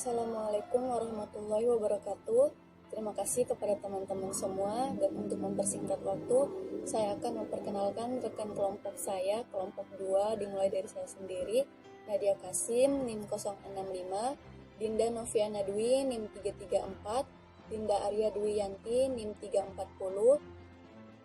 Assalamualaikum warahmatullahi wabarakatuh. Terima kasih kepada teman-teman semua, dan untuk mempersingkat waktu, saya akan memperkenalkan rekan kelompok saya, kelompok 2, dimulai dari saya sendiri, Nadia Kasim, NIM 065, Dinda Noviana Dwi, NIM 334, Dinda Arya Dwiyanti, NIM 340,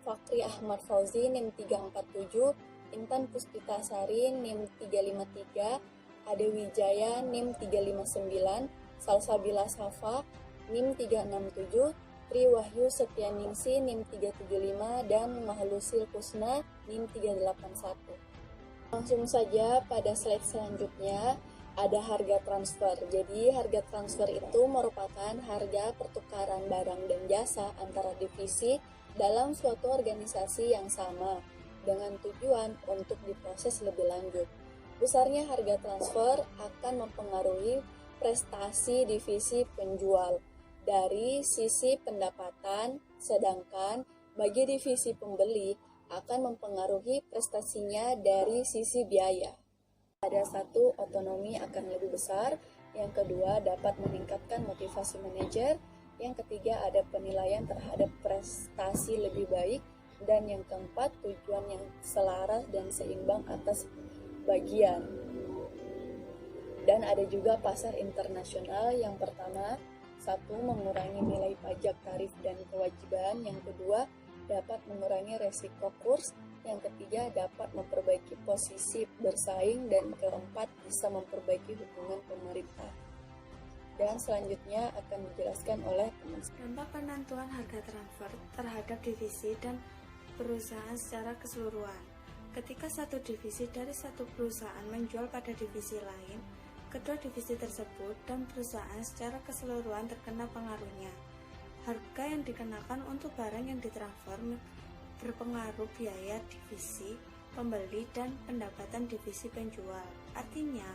Fakri Ahmad Fauzi, NIM 347, Intan Puspita Sari, NIM 353, Ade Wijaya, NIM 359, Salsabila Safa, NIM 367, Tri Wahyu Setianingsi, NIM 375, dan Mahlusil Kusna, NIM 381. Langsung saja pada slide selanjutnya, ada harga transfer. Jadi harga transfer itu merupakan harga pertukaran barang dan jasa antara divisi dalam suatu organisasi yang sama dengan tujuan untuk diproses lebih lanjut. Besarnya harga transfer akan mempengaruhi prestasi divisi penjual dari sisi pendapatan, sedangkan bagi divisi pembeli akan mempengaruhi prestasinya dari sisi biaya. Ada satu, otonomi akan lebih besar. Yang kedua, dapat meningkatkan motivasi manajer. Yang ketiga, ada penilaian terhadap prestasi lebih baik. Dan yang keempat, tujuan yang selaras dan seimbang atas bagian. Dan ada juga pasar internasional. Yang pertama, satu, mengurangi nilai pajak, tarif, dan kewajiban. Yang kedua, dapat mengurangi resiko kurs. Yang ketiga, dapat memperbaiki posisi bersaing. Dan keempat, bisa memperbaiki hubungan pemerintah. Dan selanjutnya akan dijelaskan oleh teman. Dampak penentuan harga transfer terhadap divisi dan perusahaan secara keseluruhan. Ketika satu divisi dari satu perusahaan menjual pada divisi lain, kedua divisi tersebut dan perusahaan secara keseluruhan terkena pengaruhnya. Harga yang dikenakan untuk barang yang ditransfer berpengaruh biaya divisi pembeli dan pendapatan divisi penjual. Artinya,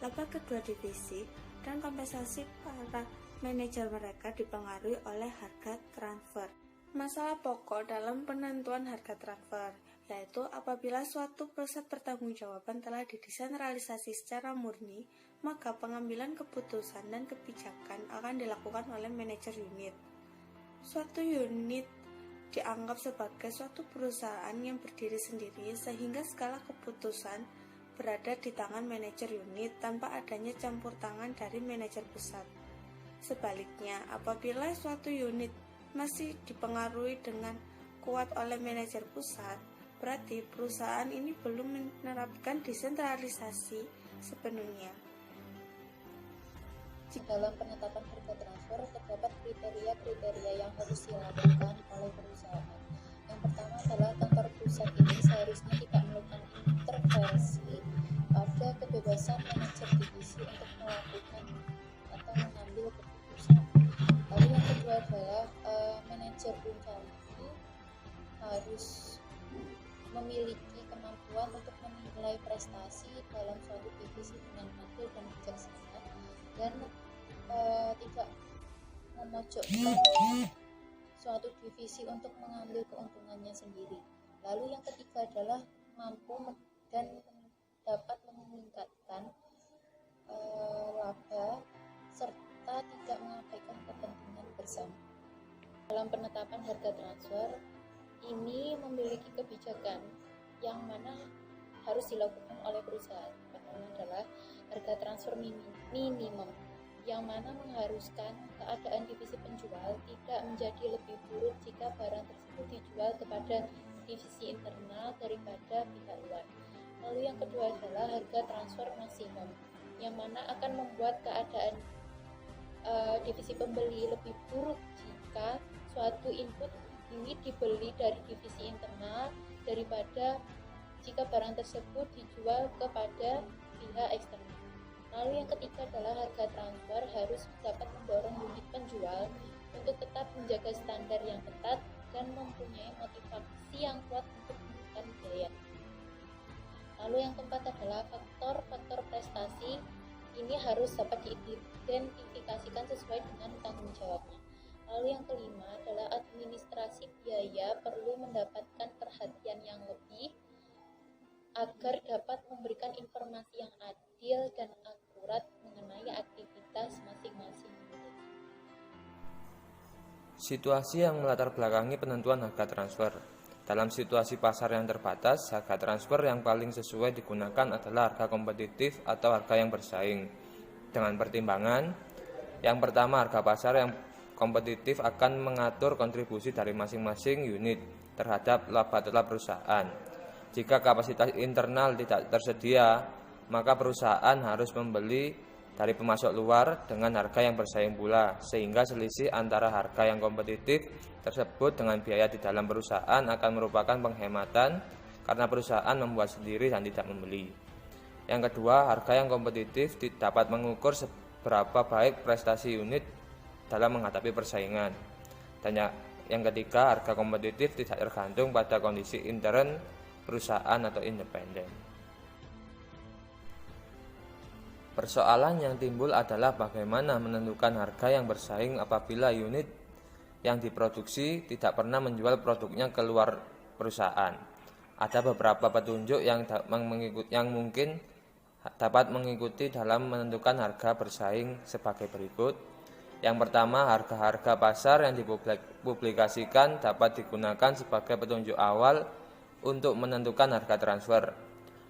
laba kedua divisi dan kompensasi para manajer mereka dipengaruhi oleh harga transfer. Masalah pokok dalam penentuan harga transfer yaitu apabila suatu pusat pertanggungjawaban telah didesentralisasi secara murni, maka pengambilan keputusan dan kebijakan akan dilakukan oleh manajer unit. Suatu unit dianggap sebagai suatu perusahaan yang berdiri sendiri sehingga segala keputusan berada di tangan manajer unit tanpa adanya campur tangan dari manajer pusat. Sebaliknya, apabila suatu unit masih dipengaruhi dengan kuat oleh manajer pusat, berarti perusahaan ini belum menerapkan desentralisasi sepenuhnya. Dalam penetapan harga transfer terdapat kriteria-kriteria yang harus dilakukan oleh perusahaan. Yang pertama adalah kantor pusat ini seharusnya tidak melakukan intervensi pada kebebasan manajer divisi untuk melakukan atau mengambil keputusan. Lalu yang kedua adalah manajer puncak ini harus memiliki kemampuan untuk menilai prestasi dalam suatu divisi dengan adil dan bijaksana dan tidak memojokkan suatu divisi untuk mengambil keuntungannya sendiri. Lalu yang ketiga adalah mampu dan dapat meningkatkan laba serta tidak mengabaikan kepentingan bersama. Dalam penetapan harga transfer ini memiliki kebijakan yang mana harus dilakukan oleh perusahaan. Pertama adalah harga transfer minimum yang mana mengharuskan keadaan divisi penjual tidak menjadi lebih buruk jika barang tersebut dijual kepada divisi internal daripada pihak luar. Lalu yang kedua adalah harga transfer maksimum yang mana akan membuat keadaan divisi pembeli lebih buruk jika suatu input ini dibeli dari divisi internal daripada jika barang tersebut dijual kepada pihak eksternal. Lalu yang ketiga adalah harga transfer harus dapat mendorong unit penjual untuk tetap menjaga standar yang ketat dan mempunyai motivasi yang kuat untuk menekan biaya. Lalu yang keempat adalah faktor-faktor prestasi ini harus dapat diidentifikasikan sesuai dengan tanggung jawabnya. Lalu yang kelima adalah administrasi biaya perlu mendapatkan perhatian yang lebih agar dapat memberikan informasi yang adil dan akurat mengenai aktivitas masing-masing Situasi yang melatar belakangi penentuan harga transfer. Dalam situasi pasar yang terbatas, harga transfer yang paling sesuai digunakan adalah harga kompetitif atau harga yang bersaing. Dengan pertimbangan, yang pertama, harga pasar yang kompetitif akan mengatur kontribusi dari masing-masing unit terhadap laba tetap perusahaan. Jika kapasitas internal tidak tersedia, maka perusahaan harus membeli dari pemasok luar dengan harga yang bersaing pula, sehingga selisih antara harga yang kompetitif tersebut dengan biaya di dalam perusahaan akan merupakan penghematan karena perusahaan membuat sendiri dan tidak membeli. Yang kedua, harga yang kompetitif dapat mengukur seberapa baik prestasi unit dalam menghadapi persaingan. Dan yang ketiga, harga kompetitif tidak tergantung pada kondisi intern perusahaan atau independen. Persoalan yang timbul adalah bagaimana menentukan harga yang bersaing apabila unit yang diproduksi tidak pernah menjual produknya keluar perusahaan. Ada beberapa petunjuk yang mungkin dapat mengikuti dalam menentukan harga bersaing sebagai berikut. Yang pertama, harga-harga pasar yang dipublikasikan dapat digunakan sebagai petunjuk awal untuk menentukan harga transfer.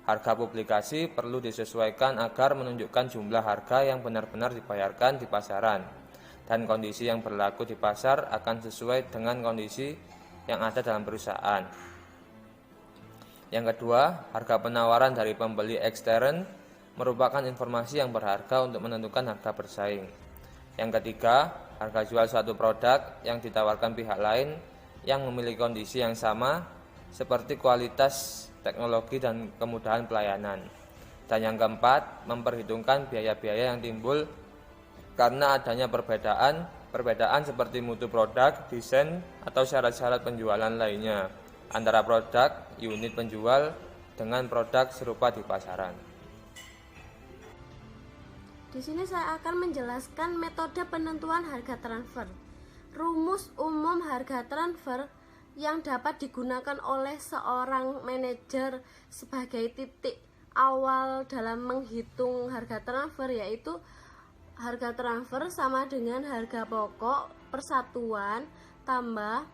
Harga publikasi perlu disesuaikan agar menunjukkan jumlah harga yang benar-benar dibayarkan di pasaran, dan kondisi yang berlaku di pasar akan sesuai dengan kondisi yang ada dalam perusahaan. Yang kedua, harga penawaran dari pembeli ekstern merupakan informasi yang berharga untuk menentukan harga bersaing. Yang ketiga, harga jual suatu produk yang ditawarkan pihak lain yang memiliki kondisi yang sama seperti kualitas, teknologi, dan kemudahan pelayanan. Dan yang keempat, memperhitungkan biaya-biaya yang timbul karena adanya perbedaan seperti mutu produk, desain, atau syarat-syarat penjualan lainnya antara produk unit penjual dengan produk serupa di pasaran. Di sini saya akan menjelaskan metode penentuan harga transfer. Rumus umum harga transfer yang dapat digunakan oleh seorang manajer sebagai titik awal dalam menghitung harga transfer, yaitu harga transfer sama dengan harga pokok persatuan tambah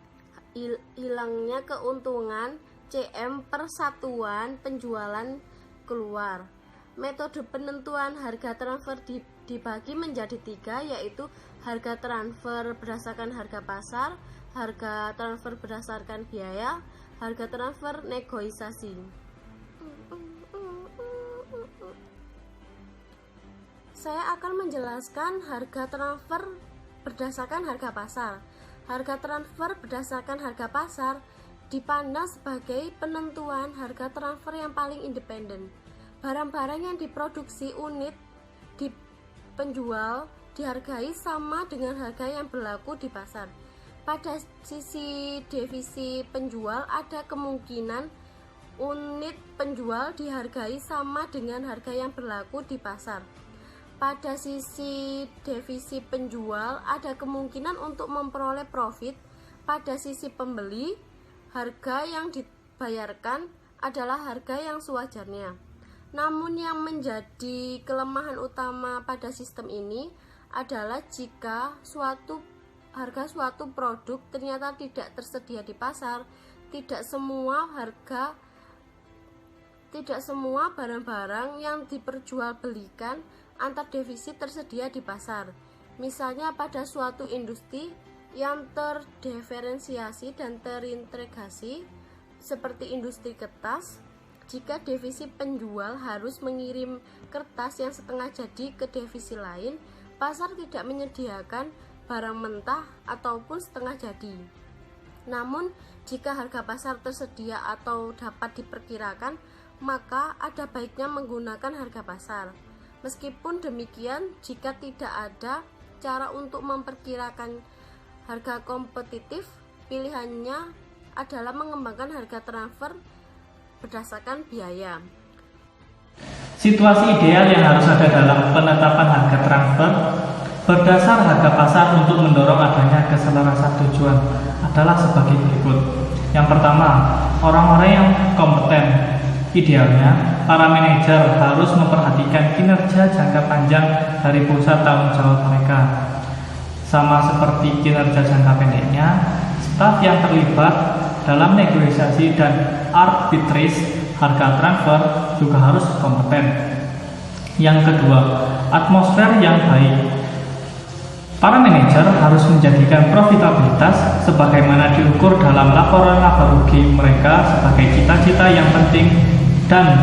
hilangnya keuntungan CM persatuan penjualan keluar. Metode penentuan harga transfer dibagi menjadi 3, yaitu harga transfer berdasarkan harga pasar, harga transfer berdasarkan biaya, harga transfer negosiasi. Saya akan menjelaskan harga transfer berdasarkan harga pasar. Harga transfer berdasarkan harga pasar dipandang sebagai penentuan harga transfer yang paling independen. Barang-barang yang diproduksi unit di penjual dihargai sama dengan harga yang berlaku di pasar. Pada sisi divisi penjual ada kemungkinan unit penjual dihargai sama dengan harga yang berlaku di pasar. Pada sisi divisi penjual ada kemungkinan untuk memperoleh profit. Pada sisi pembeli, harga yang dibayarkan adalah harga yang sewajarnya. Namun yang menjadi kelemahan utama pada sistem ini adalah jika harga suatu produk ternyata tidak tersedia di pasar, tidak semua barang-barang yang diperjualbelikan antar divisi tersedia di pasar. Misalnya pada suatu industri yang terdiferensiasi dan terintegrasi seperti industri kertas, jika divisi penjual harus mengirim kertas yang setengah jadi ke divisi lain, pasar tidak menyediakan barang mentah ataupun setengah jadi. Namun, jika harga pasar tersedia atau dapat diperkirakan, maka ada baiknya menggunakan harga pasar. Meskipun demikian, jika tidak ada cara untuk memperkirakan harga kompetitif, pilihannya adalah mengembangkan harga transfer berdasarkan biaya. Situasi ideal yang harus ada dalam penetapan harga transfer berdasar harga pasar untuk mendorong adanya keselarasan tujuan adalah sebagai berikut. Yang pertama, orang-orang yang kompeten. Idealnya, para manajer harus memperhatikan kinerja jangka panjang dari pusat tanggung jawab mereka. Sama seperti kinerja jangka pendeknya, staf yang terlibat dalam negosiasi dan arbitrase harga transfer juga harus kompeten. Yang kedua, atmosfer yang baik. Para manajer harus menjadikan profitabilitas sebagaimana diukur dalam laporan laba rugi mereka sebagai cita-cita yang penting dan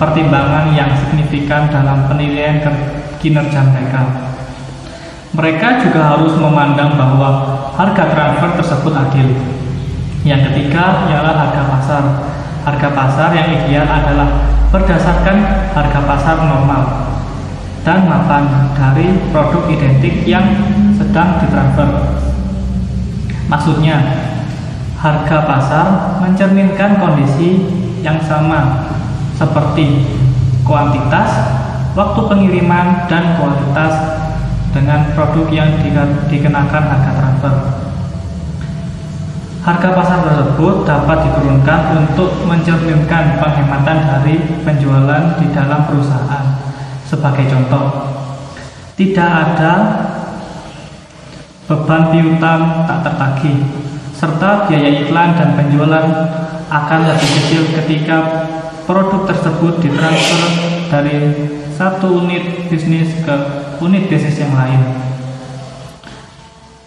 pertimbangan yang signifikan dalam penilaian kinerja mereka. Mereka juga harus memandang bahwa harga transfer tersebut adil. Yang ketiga ialah harga pasar. Harga pasar yang ideal adalah berdasarkan harga pasar normal dan mapan dari produk identik yang sedang ditransfer. Maksudnya, harga pasar mencerminkan kondisi yang sama seperti kuantitas, waktu pengiriman, dan kualitas dengan produk yang dikenakan harga transfer. Harga pasar tersebut dapat diturunkan untuk mencerminkan penghematan dari penjualan di dalam perusahaan. Sebagai contoh, tidak ada beban piutang tak tertagih, serta biaya iklan dan penjualan akan lebih kecil ketika produk tersebut ditransfer dari satu unit bisnis ke unit bisnis yang lain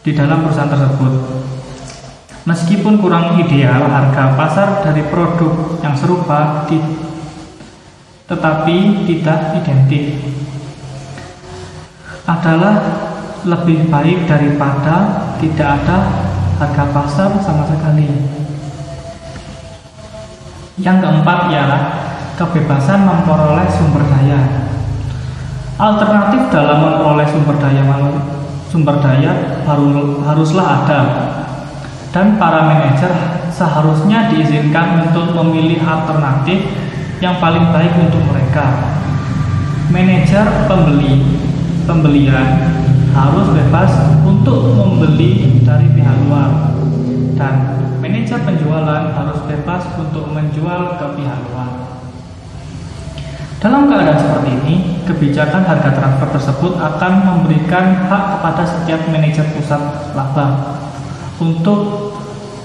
di dalam perusahaan tersebut. Meskipun kurang ideal, harga pasar dari produk yang serupa tetapi tidak identik adalah lebih baik daripada tidak ada harga pasar sama sekali. Yang keempat ialah kebebasan memperoleh sumber daya. Alternatif dalam memperoleh sumber daya haruslah ada, dan para manajer seharusnya diizinkan untuk memilih alternatif yang paling baik untuk mereka. Manajer pembelian harus bebas untuk membeli dari pihak luar, dan manajer penjualan harus bebas untuk menjual ke pihak luar. Dalam keadaan seperti ini, kebijakan harga transfer tersebut akan memberikan hak kepada setiap manajer pusat laba untuk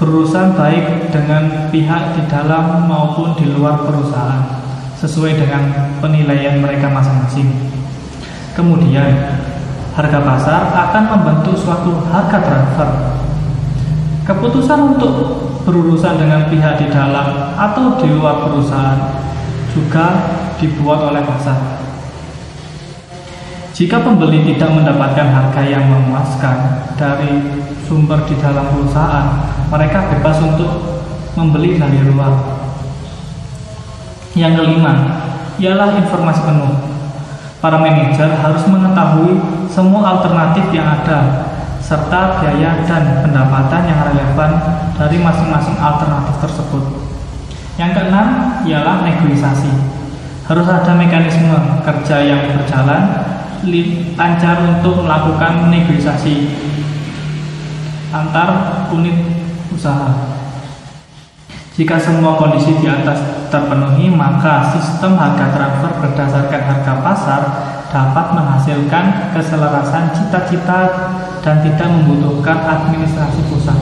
berurusan baik dengan pihak di dalam maupun di luar perusahaan sesuai dengan penilaian mereka masing-masing. Kemudian, harga pasar akan membentuk suatu harga transfer. Keputusan untuk berurusan dengan pihak di dalam atau di luar perusahaan juga dibuat oleh pasar. Jika pembeli tidak mendapatkan harga yang memuaskan dari sumber di dalam perusahaan, mereka bebas untuk membeli dari luar. Yang kelima, ialah informasi penuh. Para manajer harus mengetahui semua alternatif yang ada, serta biaya dan pendapatan yang relevan dari masing-masing alternatif tersebut. Yang keenam, ialah negosiasi. Harus ada mekanisme kerja yang berjalan lancar untuk melakukan negosiasi antar unit usaha. Jika semua kondisi di atas terpenuhi, maka sistem harga transfer berdasarkan harga pasar dapat menghasilkan keselarasan cita-cita dan tidak membutuhkan administrasi pusat.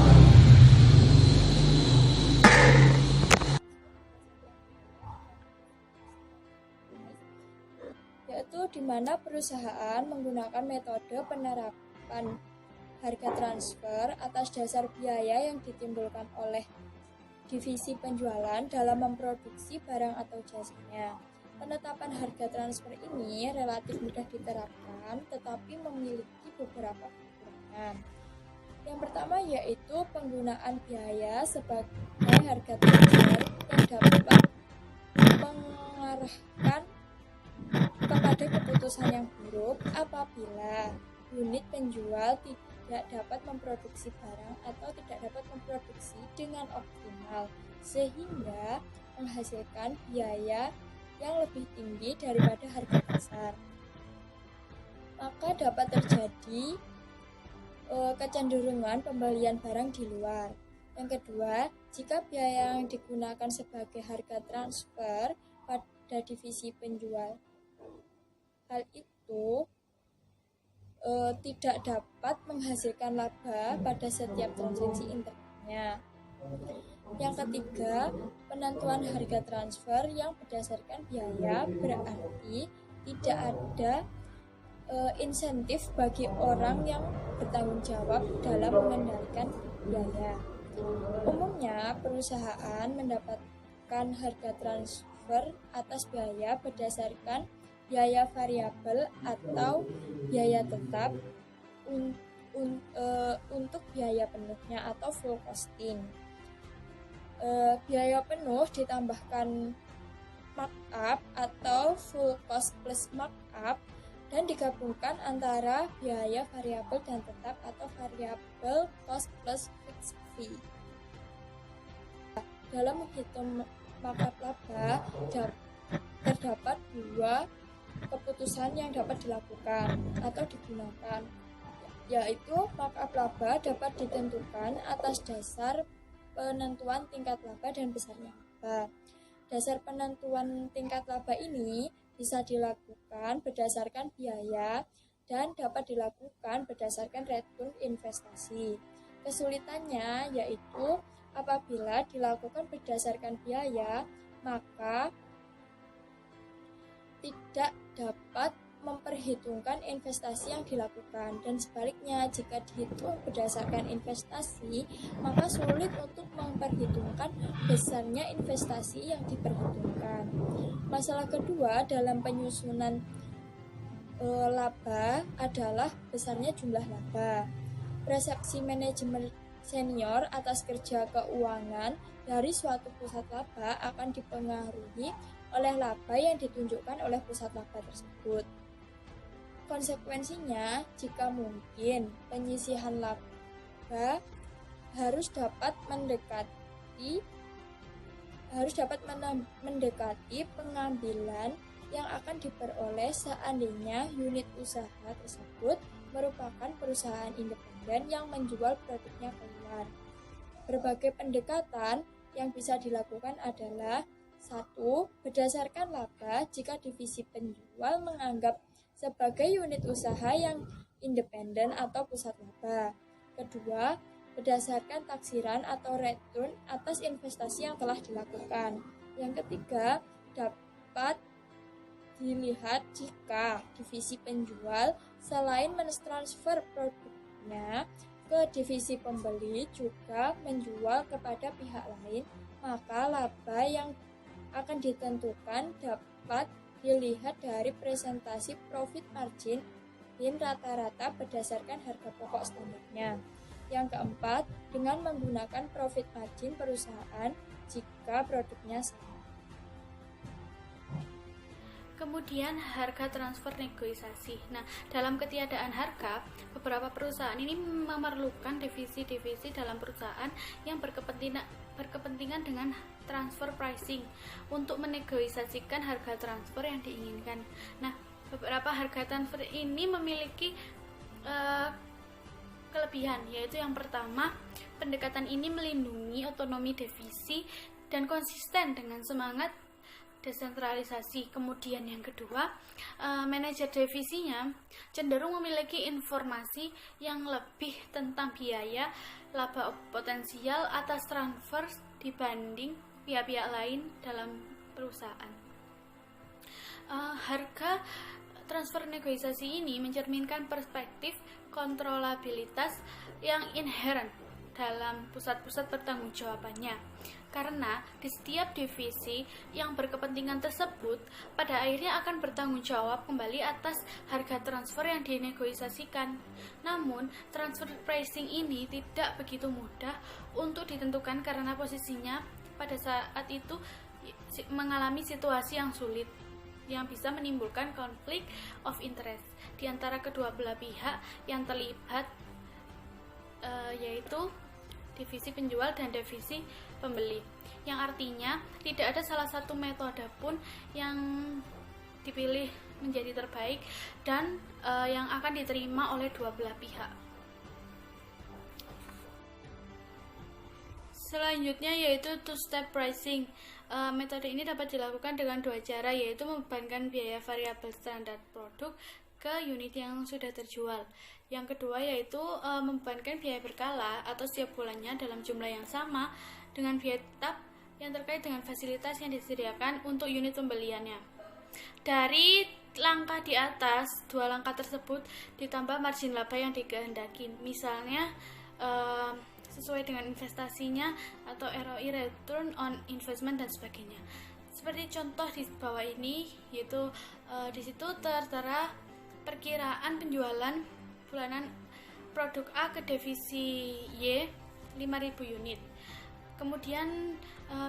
Yaitu di mana perusahaan menggunakan metode penerapan harga transfer atas dasar biaya yang ditimbulkan oleh divisi penjualan dalam memproduksi barang atau jasanya. Penetapan harga transfer ini relatif mudah diterapkan, tetapi memiliki beberapa kekurangan. Yang pertama yaitu penggunaan biaya sebagai harga transfer yang dapat mengarahkan kepada keputusan yang buruk apabila unit penjual tidak dapat memproduksi barang atau tidak dapat memproduksi dengan optimal, sehingga menghasilkan biaya yang lebih tinggi daripada harga pasar. Maka dapat terjadi kecenderungan pembelian barang di luar. Yang kedua, jika biaya yang digunakan sebagai harga transfer pada divisi penjual, hal itu tidak dapat menghasilkan laba pada setiap transaksi internalnya. Yang ketiga, penentuan harga transfer yang berdasarkan biaya berarti tidak ada insentif bagi orang yang bertanggung jawab dalam mengendalikan biaya. Umumnya, perusahaan mendapatkan harga transfer atas biaya berdasarkan biaya variabel atau biaya tetap untuk biaya penuhnya atau full costing. Biaya penuh ditambahkan markup atau full cost plus markup dan digabungkan antara biaya variabel dan tetap atau variable cost plus fixed fee. Dalam menghitung markup laba terdapat dua keputusan yang dapat dilakukan atau digunakan, yaitu markup laba dapat ditentukan atas dasar penentuan tingkat laba dan besarnya laba. Dasar penentuan tingkat laba ini bisa dilakukan berdasarkan biaya dan dapat dilakukan berdasarkan return investasi. Kesulitannya yaitu apabila dilakukan berdasarkan biaya, maka tidak dapat memperhitungkan investasi yang dilakukan, dan sebaliknya jika dihitung berdasarkan investasi maka sulit untuk memperhitungkan besarnya investasi yang diperhitungkan. Masalah kedua dalam penyusunan laba adalah besarnya jumlah laba. Persepsi manajemen senior atas kerja keuangan dari suatu pusat laba akan dipengaruhi oleh laba yang ditunjukkan oleh pusat laba tersebut. Konsekuensinya, jika mungkin, penyisihan laba harus dapat mendekati pengambilan yang akan diperoleh seandainya unit usaha tersebut merupakan perusahaan independen yang menjual produknya keluar. Berbagai pendekatan yang bisa dilakukan adalah: 1. Berdasarkan laba jika divisi penjual menganggap sebagai unit usaha yang independen atau pusat laba. 2. Berdasarkan taksiran atau return atas investasi yang telah dilakukan. Yang ketiga, dapat dilihat jika divisi penjual selain mentransfer produknya ke divisi pembeli juga menjual kepada pihak lain, maka laba yang akan ditentukan dapat dilihat dari presentasi profit margin rata-rata berdasarkan harga pokok standarnya. Yang keempat, dengan menggunakan profit margin perusahaan jika produknya sama. Kemudian harga transfer negosiasi. Nah, dalam ketiadaan harga, beberapa perusahaan ini memerlukan divisi-divisi dalam perusahaan yang berkepentingan dengan transfer pricing untuk menegosiasikan harga transfer yang diinginkan. Nah, beberapa harga transfer ini memiliki kelebihan, yaitu yang pertama, pendekatan ini melindungi otonomi divisi dan konsisten dengan semangat desentralisasi. Kemudian yang kedua, manajer divisinya cenderung memiliki informasi yang lebih tentang biaya laba potensial atas transfer dibanding pihak-pihak lain dalam perusahaan. Harga transfer negosiasi ini mencerminkan perspektif kontrolabilitas yang inherent dalam pusat-pusat pertanggungjawabannya, karena di setiap divisi yang berkepentingan tersebut pada akhirnya akan bertanggung jawab kembali atas harga transfer yang dinegosiasikan. Namun, transfer pricing ini tidak begitu mudah untuk ditentukan karena posisinya pada saat itu mengalami situasi yang sulit yang bisa menimbulkan konflik of interest di antara kedua belah pihak yang terlibat, yaitu divisi penjual dan divisi pembeli, yang artinya tidak ada salah satu metode pun yang dipilih menjadi terbaik dan yang akan diterima oleh dua belah pihak. Selanjutnya yaitu two-step pricing. Metode ini dapat dilakukan dengan dua cara, yaitu membebankan biaya variabel standar produk ke unit yang sudah terjual. Yang kedua yaitu membebankan biaya berkala atau setiap bulannya dalam jumlah yang sama dengan biaya tetap yang terkait dengan fasilitas yang disediakan untuk unit pembeliannya. Dari langkah di atas, dua langkah tersebut ditambah margin laba yang dikehendaki, misalnya sesuai dengan investasinya atau ROI, return on investment, dan sebagainya. Seperti contoh di bawah ini, yaitu di situ tertera perkiraan penjualan bulanan produk A ke divisi Y 5.000 unit. Kemudian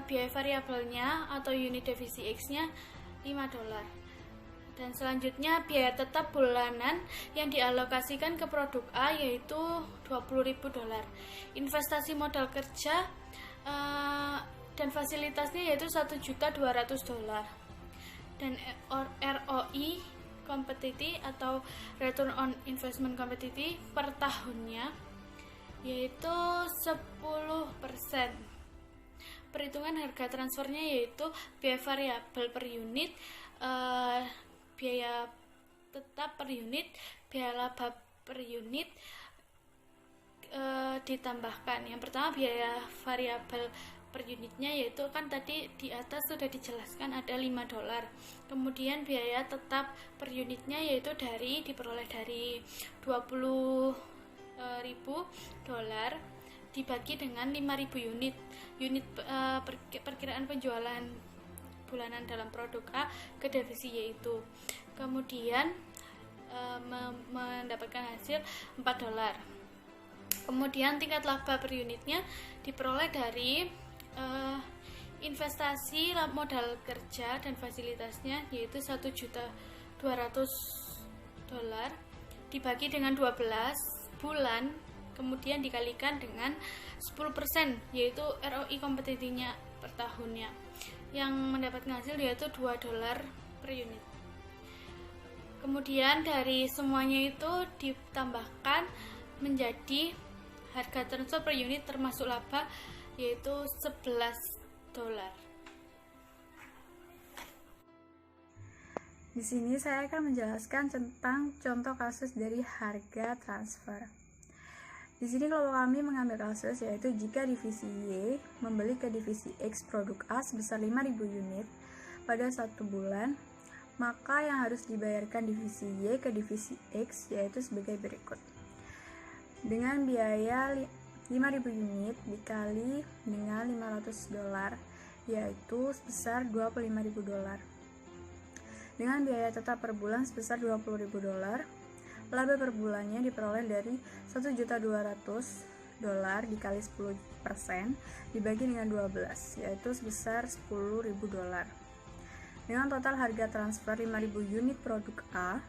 biaya variabelnya atau unit divisi X-nya $5. Dan selanjutnya biaya tetap bulanan yang dialokasikan ke produk A yaitu $20.000. Investasi modal kerja dan fasilitasnya yaitu $1.200.000. Dan ROI kompetitif atau return on investment kompetitif per tahunnya yaitu 10%. Perhitungan harga transfernya yaitu biaya variabel per unit, biaya tetap per unit, biaya laba per unit ditambahkan. Yang pertama biaya variabel per unitnya yaitu kan tadi di atas sudah dijelaskan ada $5. Kemudian biaya tetap per unitnya yaitu diperoleh dari $20.000 dibagi dengan 5.000 unit perkiraan penjualan bulanan dalam produk A ke divisi Y itu. Kemudian mendapatkan hasil $4. Kemudian tingkat laba per unitnya diperoleh dari investasi modal kerja dan fasilitasnya yaitu $1.200.000 dibagi dengan 12 bulan, kemudian dikalikan dengan 10% yaitu ROI kompetitifnya per tahunnya, yang mendapatkan hasil yaitu $2 per unit. Kemudian dari semuanya itu ditambahkan menjadi harga transfer per unit termasuk laba yaitu $11. Di sini saya akan menjelaskan tentang contoh kasus dari harga transfer. Di sini kelompok kami mengambil kasus yaitu jika divisi Y membeli ke divisi X produk A sebesar 5.000 unit pada 1 bulan, maka yang harus dibayarkan divisi Y ke divisi X yaitu sebagai berikut. Dengan biaya 5.000 unit dikali dengan $500 yaitu sebesar $25.000. Dengan biaya tetap per bulan sebesar $20.000, laba per bulannya diperoleh dari $1.200.000 dikali 10% dibagi dengan 12 yaitu sebesar $10.000. Dengan total harga transfer 5.000 unit produk A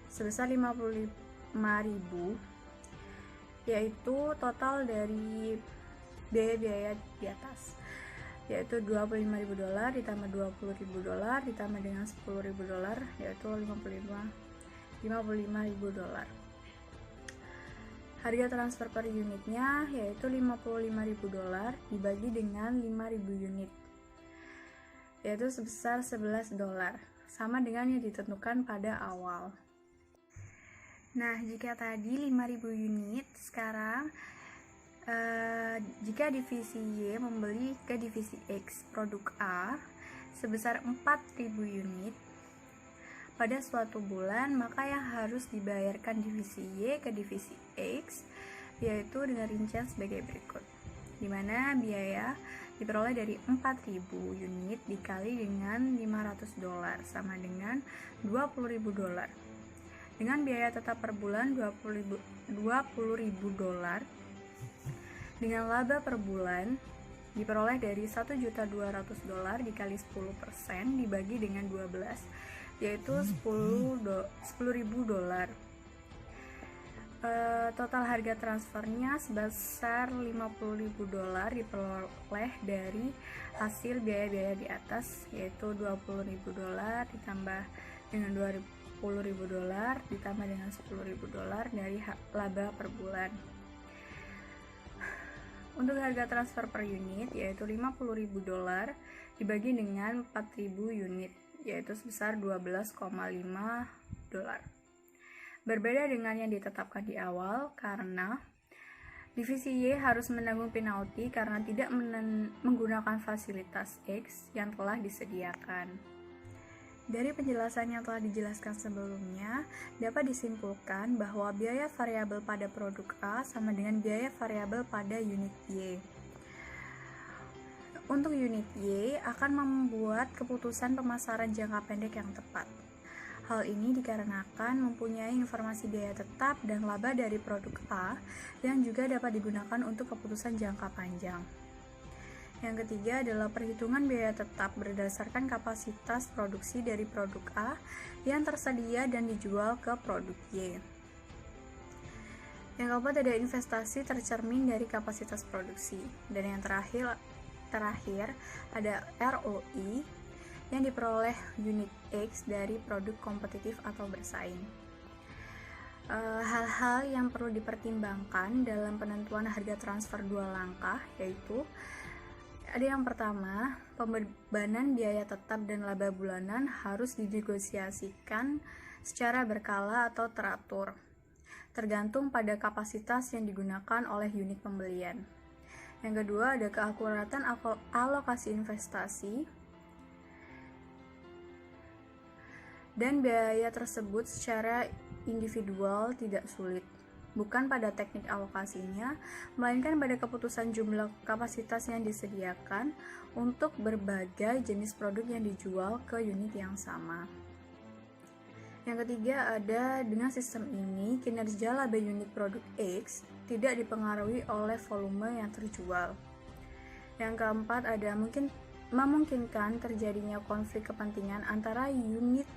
sebesar $55.000 yaitu total dari biaya-biaya di atas yaitu $25.000 ditambah $20.000 ditambah dengan $10.000 yaitu $55.000. Harga transfer per unitnya yaitu $55.000 dibagi dengan 5.000 unit yaitu sebesar $11, sama dengan yang ditentukan pada awal. Nah, jika tadi 5.000 unit, sekarang jika divisi Y membeli ke divisi X produk A sebesar 4.000 unit pada suatu bulan, maka yang harus dibayarkan divisi Y ke divisi X yaitu dengan rincian sebagai berikut, di mana biaya diperoleh dari 4.000 unit dikali dengan $500 sama dengan $20.000. Dengan biaya tetap per bulan $20.000 dengan laba per bulan diperoleh dari $1.200.000 dikali 10% dibagi dengan 12 yaitu $10.000. Total harga transfernya sebesar $50.000 diperoleh dari hasil biaya-biaya di atas yaitu $20.000 ditambah dengan $20.000 ditambah dengan $10.000 dari laba per bulan. Untuk harga transfer per unit yaitu $50.000 dibagi dengan 4.000 unit yaitu sebesar $12.5. Berbeda dengan yang ditetapkan di awal, karena divisi Y harus menanggung penalti karena tidak menggunakan fasilitas X yang telah disediakan. Dari penjelasan yang telah dijelaskan sebelumnya, dapat disimpulkan bahwa biaya variabel pada produk A sama dengan biaya variabel pada unit Y. Untuk unit Y akan membuat keputusan pemasaran jangka pendek yang tepat. Hal ini dikarenakan mempunyai informasi biaya tetap dan laba dari produk A yang juga dapat digunakan untuk keputusan jangka panjang. Yang ketiga adalah perhitungan biaya tetap berdasarkan kapasitas produksi dari produk A yang tersedia dan dijual ke produk Y. Yang keempat ada investasi tercermin dari kapasitas produksi. Dan yang terakhir ada ROI yang diperoleh unit X dari produk kompetitif atau bersaing. Hal-hal yang perlu dipertimbangkan dalam penentuan harga transfer dua langkah yaitu ada yang pertama, pembebanan biaya tetap dan laba bulanan harus dinegosiasikan secara berkala atau teratur, tergantung pada kapasitas yang digunakan oleh unit pembelian. Yang kedua, ada keakuratan alokasi investasi dan biaya tersebut secara individual tidak sulit. Bukan pada teknik alokasinya, melainkan pada keputusan jumlah kapasitas yang disediakan untuk berbagai jenis produk yang dijual ke unit yang sama. Yang ketiga ada dengan sistem ini, kinerja laba unit produk X tidak dipengaruhi oleh volume yang terjual. Yang keempat ada memungkinkan terjadinya konflik kepentingan antara unit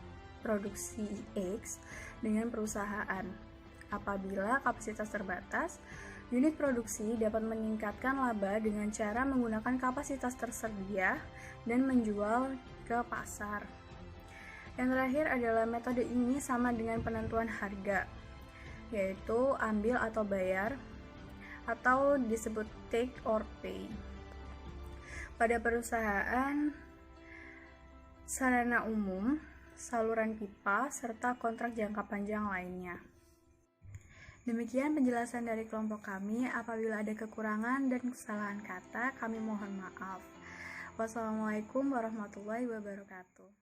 produksi X dengan perusahaan. Apabila kapasitas terbatas, unit produksi dapat meningkatkan laba dengan cara menggunakan kapasitas tersedia dan menjual ke pasar. Yang terakhir adalah metode ini sama dengan penentuan harga, yaitu ambil atau bayar, atau disebut take or pay. Pada perusahaan, sarana umum, saluran pipa, serta kontrak jangka panjang lainnya. Demikian penjelasan dari kelompok kami. Apabila ada kekurangan dan kesalahan kata, kami mohon maaf. Wassalamualaikum warahmatullahi wabarakatuh.